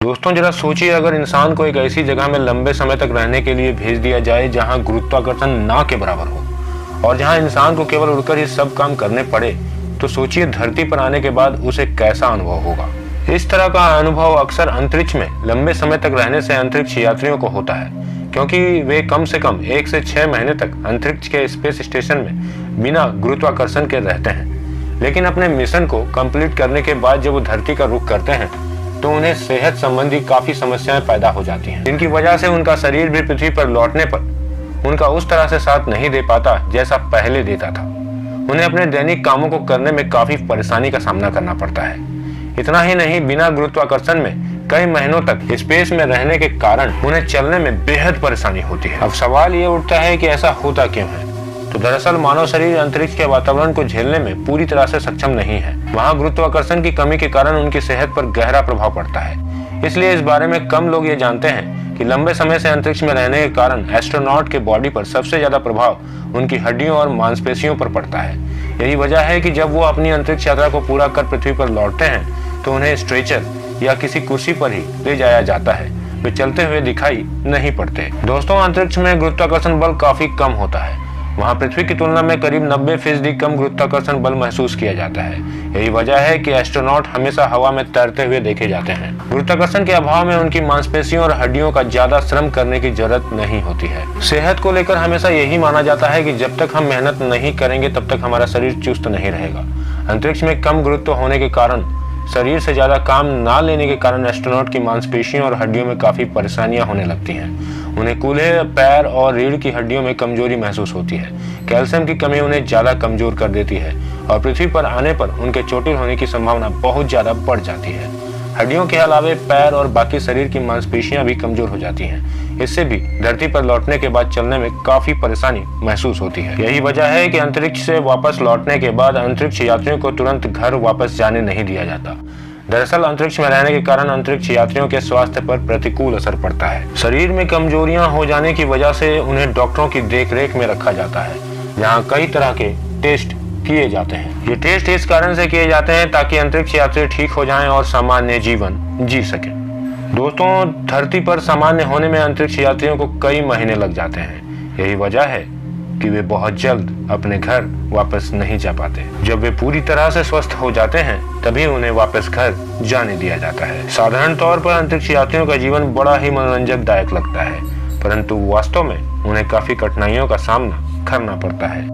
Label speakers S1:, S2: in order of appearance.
S1: दोस्तों जरा सोचिए, अगर इंसान को एक ऐसी जगह में लंबे समय तक रहने के लिए भेज दिया जाए जहां गुरुत्वाकर्षण ना के बराबर हो और जहां इंसान को केवल उड़कर ही सब काम करने पड़े, तो सोचिए धरती पर आने के बाद उसे कैसा अनुभव होगा। इस तरह का अनुभव अक्सर अंतरिक्ष में लंबे समय तक रहने से अंतरिक्ष यात्रियों को होता है, क्योंकि वे कम से कम 1 से 6 महीने तक अंतरिक्ष के स्पेस स्टेशन में बिना गुरुत्वाकर्षण के रहते हैं। लेकिन अपने मिशन को कंप्लीट करने के बाद जब वो धरती का रुख करते हैं तो उन्हें सेहत संबंधी काफी समस्याएं पैदा हो जाती हैं, जिनकी वजह से उनका शरीर भी पृथ्वी पर लौटने पर उनका उस तरह से साथ नहीं दे पाता जैसा पहले देता था। उन्हें अपने दैनिक कामों को करने में काफी परेशानी का सामना करना पड़ता है। इतना ही नहीं, बिना गुरुत्वाकर्षण में कई महीनों तक स्पेस में रहने के कारण उन्हें चलने में बेहद परेशानी होती है। अब सवाल ये उठता है कि ऐसा होता क्यों है? तो दरअसल मानव शरीर अंतरिक्ष के वातावरण को झेलने में पूरी तरह से सक्षम नहीं है। वहाँ गुरुत्वाकर्षण की कमी के कारण उनकी सेहत पर गहरा प्रभाव पड़ता है। इसलिए इस बारे में कम लोग ये जानते हैं कि लंबे समय से अंतरिक्ष में रहने के कारण एस्ट्रोनॉट के बॉडी पर सबसे ज्यादा प्रभाव उनकी हड्डियों और मांसपेशियों पर पड़ता है। यही वजह है कि जब वो अपनी अंतरिक्ष यात्रा को पूरा कर पृथ्वी पर लौटते हैं तो उन्हें स्ट्रेचर या किसी कुर्सी पर ही ले जाया जाता है। वे चलते हुए दिखाई नहीं पड़ते। दोस्तों अंतरिक्ष में गुरुत्वाकर्षण बल काफी कम होता है। वहाँ पृथ्वी की तुलना में करीब 90% कम गुरुत्वाकर्षण बल महसूस किया जाता है। यही वजह है कि एस्ट्रोनॉट हमेशा हवा में तैरते हुए देखे जाते हैं। गुरुत्वाकर्षण के अभाव में उनकी मांसपेशियों और हड्डियों का ज्यादा श्रम करने की जरूरत नहीं होती है। सेहत को लेकर हमेशा यही माना जाता है कि जब तक हम मेहनत नहीं करेंगे तब तक हमारा शरीर चुस्त नहीं रहेगा। अंतरिक्ष में कम गुरुत्व होने के कारण शरीर से ज्यादा काम ना लेने के कारण एस्ट्रोनॉट की मांसपेशियों और हड्डियों में काफी परेशानियां होने लगती हैं। उन्हें कूल्हे, पैर और रीढ़ की हड्डियों में कमजोरी महसूस होती है। कैल्शियम की कमी उन्हें ज्यादा कमजोर कर देती है और पृथ्वी पर आने पर उनके चोटिल होने की संभावना बहुत ज्यादा बढ़ जाती है। हड्डियों के अलावे पैर और बाकी शरीर की मांसपेशियां भी कमजोर हो जाती हैं। इससे भी धरती पर लौटने के बाद चलने में काफी परेशानी महसूस होती है। यही वजह है कि अंतरिक्ष से वापस लौटने के बाद अंतरिक्ष यात्रियों को तुरंत घर वापस जाने नहीं दिया जाता। दरअसल अंतरिक्ष में रहने के कारण अंतरिक्ष यात्रियों के स्वास्थ्य पर प्रतिकूल असर पड़ता है। शरीर में कमजोरियां हो जाने की वजह से उन्हें डॉक्टरों की देखरेख में रखा जाता है, जहाँ कई तरह के टेस्ट किए जाते हैं। ये टेस्ट इस कारण से किए जाते हैं ताकि अंतरिक्ष यात्री ठीक हो जाएं और सामान्य जीवन जी सके। दोस्तों धरती पर सामान्य होने में अंतरिक्ष यात्रियों को कई महीने लग जाते हैं। यही वजह है कि वे बहुत जल्द अपने घर वापस नहीं जा पाते। जब वे पूरी तरह से स्वस्थ हो जाते हैं तभी उन्हें वापस घर जाने दिया जाता है। साधारण तौर पर अंतरिक्ष यात्रियों का जीवन बड़ा ही मनोरंजकदायक लगता है, परंतु वास्तव में उन्हें काफी कठिनाइयों का सामना करना पड़ता है।